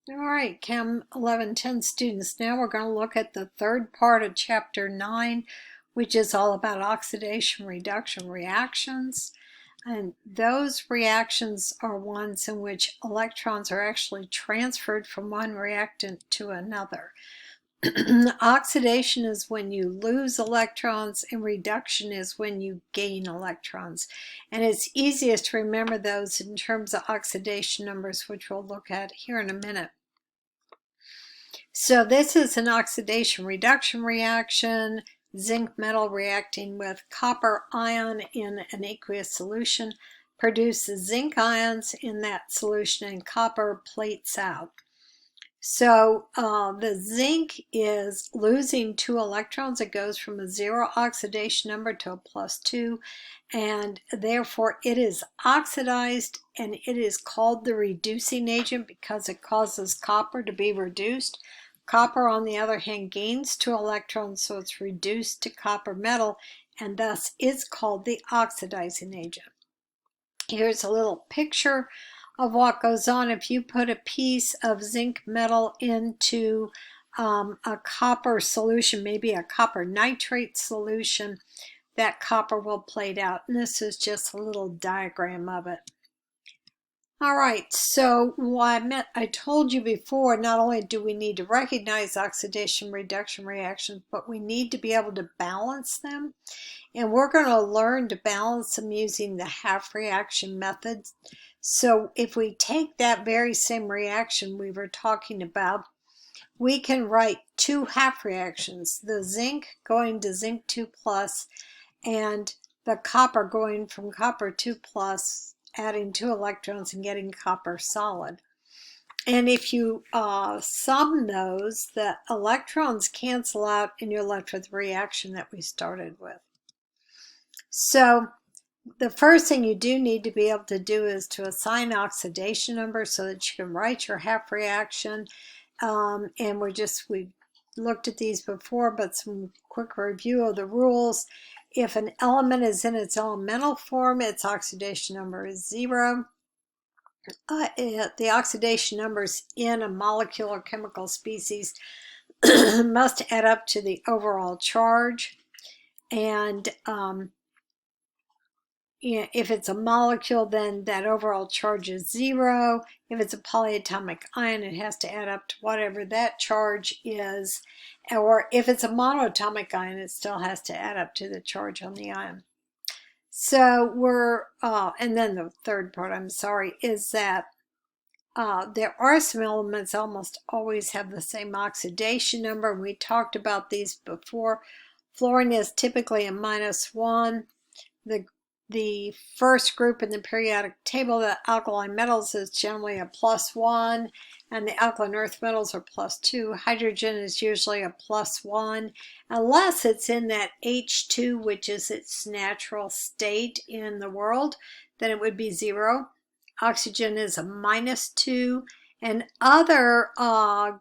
All right, Chem 1110 students, now we're going to look at the third part of Chapter 9, which is all about oxidation reduction reactions. And those reactions are ones in which electrons are actually transferred from one reactant to another. Oxidation is when you lose electrons, and reduction is when you gain electrons. And it's easiest to remember those in terms of oxidation numbers, which we'll look at here in a minute. So this is an oxidation reduction reaction, zinc metal reacting with copper ion in an aqueous solution produces zinc ions in that solution and copper plates out. So the zinc is losing 2 electrons. It goes from a 0 oxidation number to a +2, and therefore it is oxidized, and it is called the reducing agent because it causes copper to be reduced. Copper, on the other hand, gains 2 electrons, so it's reduced to copper metal, and thus is called the oxidizing agent. Here's a little picture of what goes on if you put a piece of zinc metal into a copper solution, maybe a copper nitrate solution. That copper will plate out, and this is just a little diagram of it. All right, so I told you before, not only do we need to recognize oxidation reduction reactions, but we need to be able to balance them. And we're going to learn to balance them using the half reaction method. So if we take that very same reaction we were talking about, we can write 2 half reactions, the zinc going to zinc 2 plus and the copper going from copper 2 plus, adding 2 electrons and getting copper solid. And if you sum those, the electrons cancel out and you're left with the reaction that we started with. So the first thing you do need to be able to do is to assign oxidation number so that you can write your half reaction. And we looked at these before, but some quick review of the rules. If an element is in its elemental form, its oxidation number is 0. The oxidation numbers in a molecule or chemical species must add up to the overall charge. And if it's a molecule, then that overall charge is 0. If it's a polyatomic ion, it has to add up to whatever that charge is. Or if it's a monatomic ion, it still has to add up to the charge on the ion. So and then the third part, is that there are some elements almost always have the same oxidation number. We talked about these before. Fluorine is typically a -1. The first group in the periodic table, the alkali metals, is generally a +1, and the alkaline earth metals are +2. Hydrogen is usually a +1, unless it's in that H2, which is its natural state in the world, then it would be 0. Oxygen is a -2, and other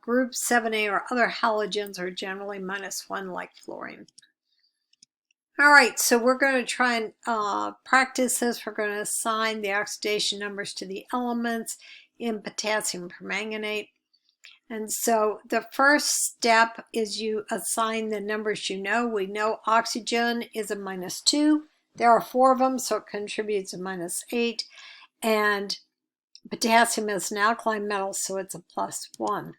group 7A or other halogens are generally -1, like fluorine. All right, so we're going to try and practice this. We're going to assign the oxidation numbers to the elements in potassium permanganate. And so the first step is you assign the numbers you know. We know oxygen is a -2. There are 4 of them, so it contributes a -8. And potassium is an alkaline metal, so it's a +1.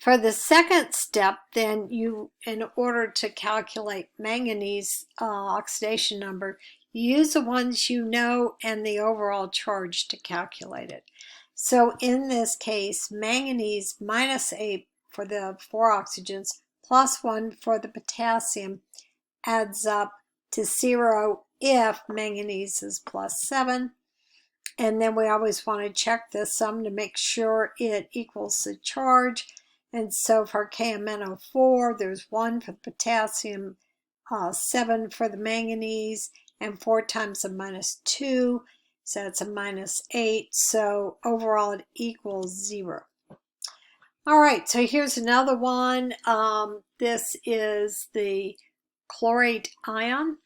For the second step, then in order to calculate manganese oxidation number, you use the ones you know and the overall charge to calculate it. So in this case, manganese -8 for the 4 oxygens +1 for the potassium adds up to 0 if manganese is +7. And then we always want to check the sum to make sure it equals the charge. And so for KMnO4, there's 1 for the potassium, 7 for the manganese, and 4 times a -2, so it's a -8. So overall it equals 0. All right, so here's another one. This is the chlorate ion,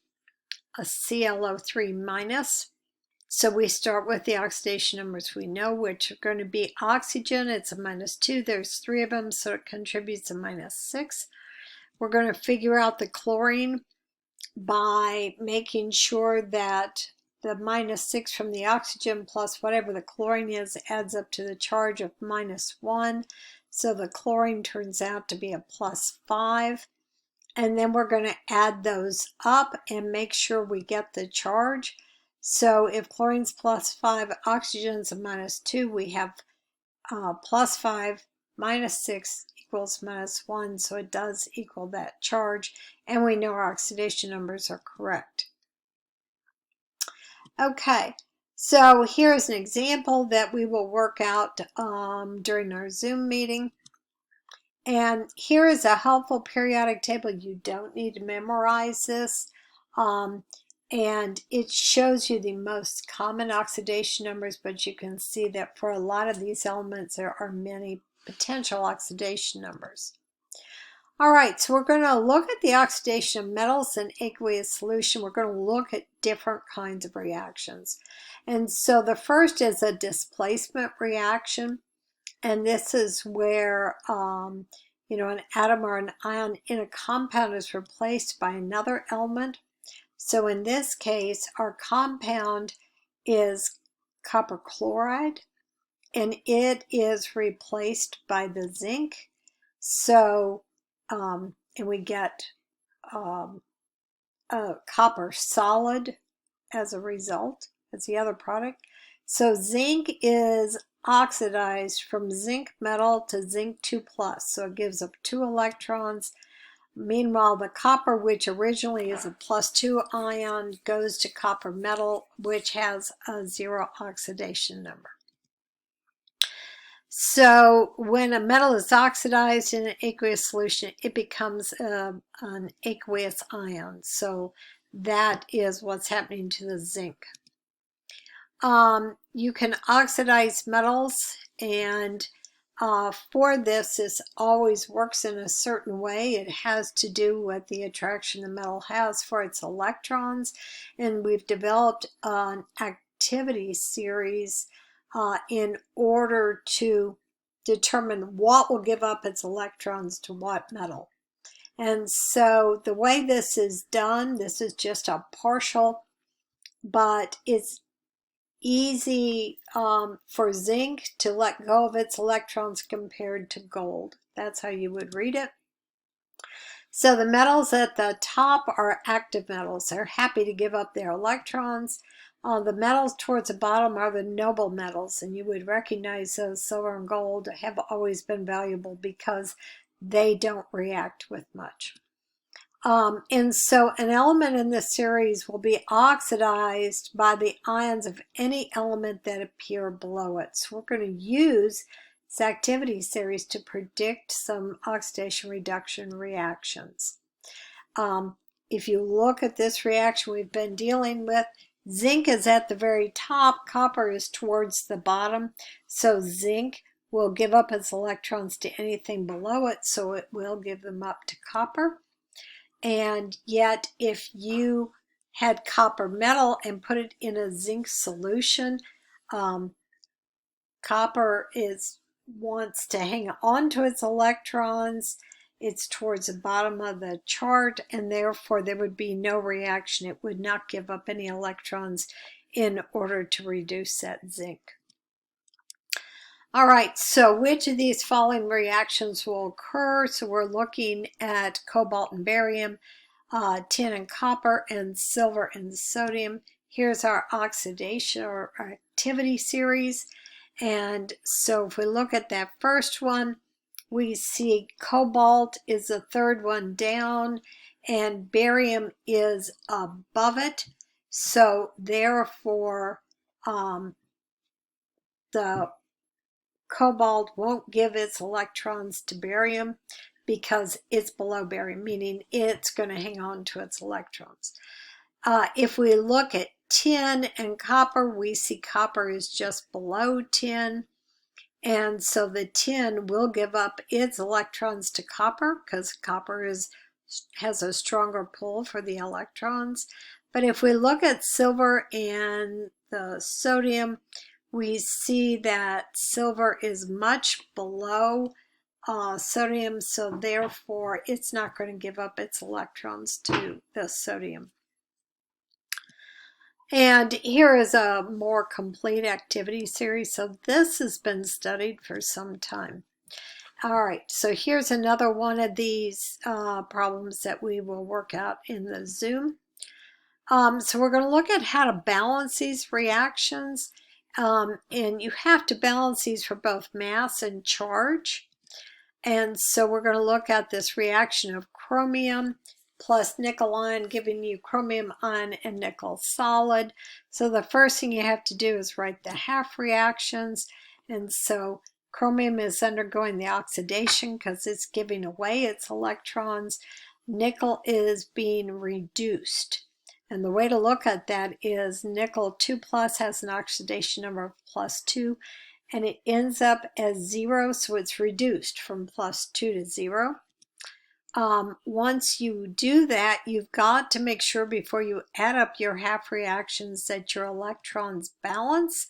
a ClO3-. So we start with the oxidation numbers we know, which are going to be oxygen. It's a -2. There's 3 of them, so it contributes a -6. We're going to figure out the chlorine by making sure that the -6 from the oxygen plus whatever the chlorine is adds up to the charge of -1. So the chlorine turns out to be a +5. And then we're going to add those up and make sure we get the charge. So if chlorine's +5, oxygen's a -2, we have +5 -6 equals -1, so it does equal that charge, and we know our oxidation numbers are correct. Okay, so here's an example that we will work out during our Zoom meeting. And here is a helpful periodic table. You don't need to memorize this. And it shows you the most common oxidation numbers, but you can see that for a lot of these elements, there are many potential oxidation numbers. All right, so we're going to look at the oxidation of metals in aqueous solution. We're going to look at different kinds of reactions. And so the first is a displacement reaction. And this is where, an atom or an ion in a compound is replaced by another element. So in this case, our compound is copper chloride, and it is replaced by the zinc. So, and we get a copper solid as a result, as the other product. So zinc is oxidized from zinc metal to zinc 2+, so it gives up 2 electrons. Meanwhile, the copper, which originally is a +2 ion, goes to copper metal, which has a 0 oxidation number. So when a metal is oxidized in an aqueous solution, it becomes an aqueous ion. So that is what's happening to the zinc. You can oxidize metals, and for this always works in a certain way. It has to do with the attraction the metal has for its electrons, and we've developed an activity series in order to determine what will give up its electrons to what metal. And so the way this is done, this is just a partial, but it's easy for zinc to let go of its electrons compared to gold. That's how you would read it. So the metals at the top are active metals. They're happy to give up their electrons. The metals towards the bottom are the noble metals, and you would recognize those. Silver and gold have always been valuable because they don't react with much. And so an element in this series will be oxidized by the ions of any element that appear below it. So we're going to use this activity series to predict some oxidation reduction reactions. If you look at this reaction we've been dealing with, zinc is at the very top, copper is towards the bottom. So zinc will give up its electrons to anything below it, so it will give them up to copper. And yet if you had copper metal and put it in a zinc solution, copper wants to hang on to its electrons. It's towards the bottom of the chart, and therefore there would be no reaction. It would not give up any electrons in order to reduce that zinc. All right, so which of these following reactions will occur? So we're looking at cobalt and barium, tin and copper, and silver and sodium. Here's our oxidation or activity series. And so if we look at that first one, we see cobalt is the third one down, and barium is above it. So therefore, the cobalt won't give its electrons to barium because it's below barium, meaning it's going to hang on to its electrons. If we look at tin and copper, we see copper is just below tin. And so the tin will give up its electrons to copper because copper has a stronger pull for the electrons. But if we look at silver and the sodium, we see that silver is much below sodium, so therefore it's not going to give up its electrons to the sodium. And here is a more complete activity series. So this has been studied for some time. All right, so here's another one of these problems that we will work out in the Zoom. So we're going to look at how to balance these reactions. And you have to balance these for both mass and charge. And so we're going to look at this reaction of chromium plus nickel ion, giving you chromium ion and nickel solid. So the first thing you have to do is write the half reactions. And so chromium is undergoing the oxidation because it's giving away its electrons. Nickel is being reduced. And the way to look at that is nickel 2 plus has an oxidation number of +2, and it ends up as 0, so it's reduced from +2 to 0. Once you do that, you've got to make sure before you add up your half reactions that your electrons balance.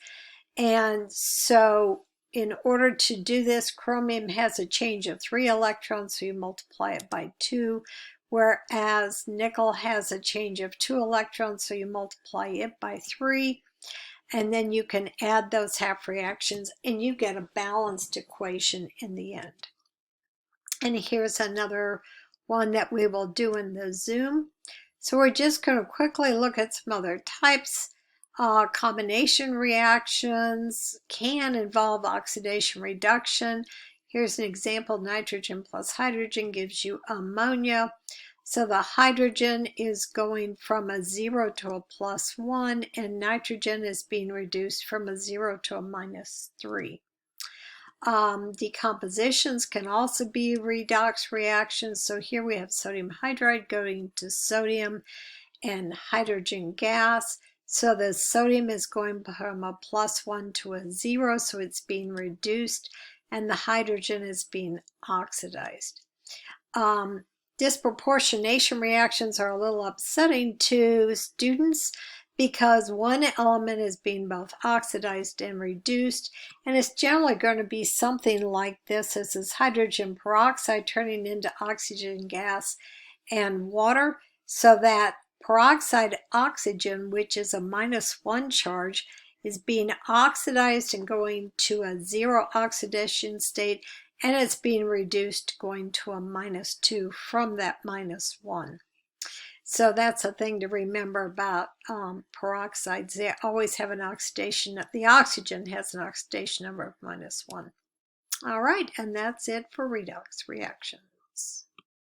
And so in order to do this, chromium has a change of 3 electrons, so you multiply it by 2, whereas nickel has a change of 2 electrons, so you multiply it by 3. And then you can add those half reactions and you get a balanced equation in the end. And here's another one that we will do in the Zoom. So we're just going to quickly look at some other types. Combination reactions can involve oxidation reduction. Here's an example: nitrogen plus hydrogen gives you ammonia. So the hydrogen is going from a 0 to a +1, and nitrogen is being reduced from a 0 to a -3. Decompositions can also be redox reactions. So here we have sodium hydride going to sodium and hydrogen gas. So the sodium is going from a +1 to a 0, so it's being reduced, and the hydrogen is being oxidized. Disproportionation reactions are a little upsetting to students because one element is being both oxidized and reduced, and it's generally going to be something like this. This is hydrogen peroxide turning into oxygen gas and water, so that peroxide oxygen, which is a -1 charge, is being oxidized and going to a 0 oxidation state, and it's being reduced going to a -2 from that -1. So that's a thing to remember about peroxides. They always have an oxidation. The oxygen has an oxidation number of -1. All right, and that's it for redox reactions.